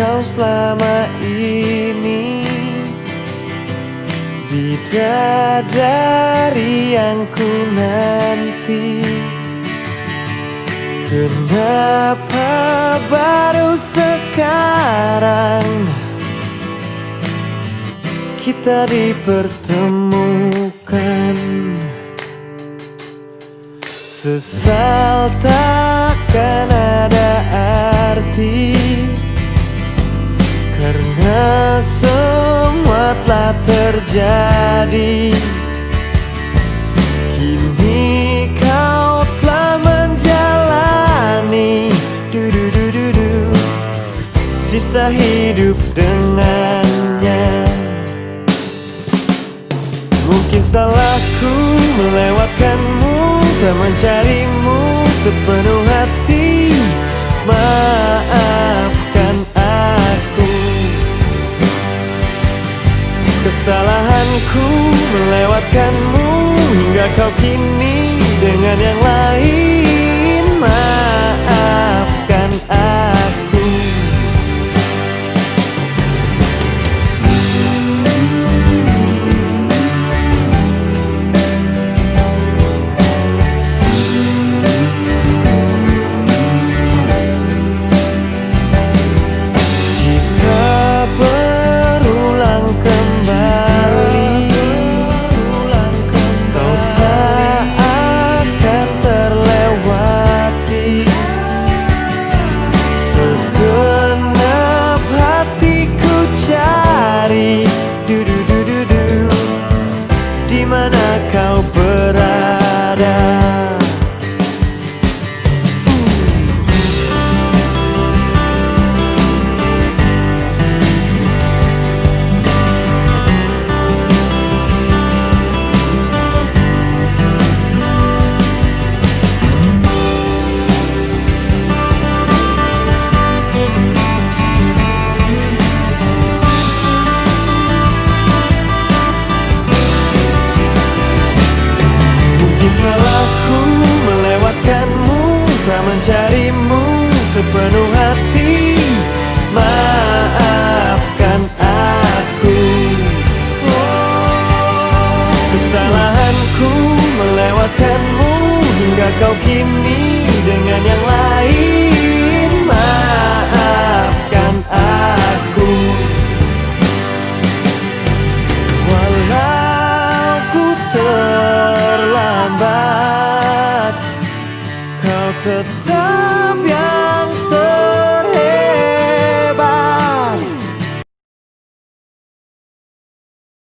kau selama ini, bidadari yang ku nanti. Kenapa baru sekarang kita dipertemukan? Sesal takkan ada arti, karena semua telah terjadi. Kini kau telah menjalani sisa hidup dengannya. Mungkin salahku melewatkanmu, tak mencarimu sepenuh hati. Maafkan aku. Kesalahanku melewatkanmu hingga kau kini dengan yang lain. Maafkan aku. Di mana kau berada? Salahku melewatkanmu, tak mencarimu sepenuh hati. Maafkan aku. Kesalahanku melewatkanmu hingga kau kini dengan yang lain. Maafkan aku. Walau ku terlambat, kau tetap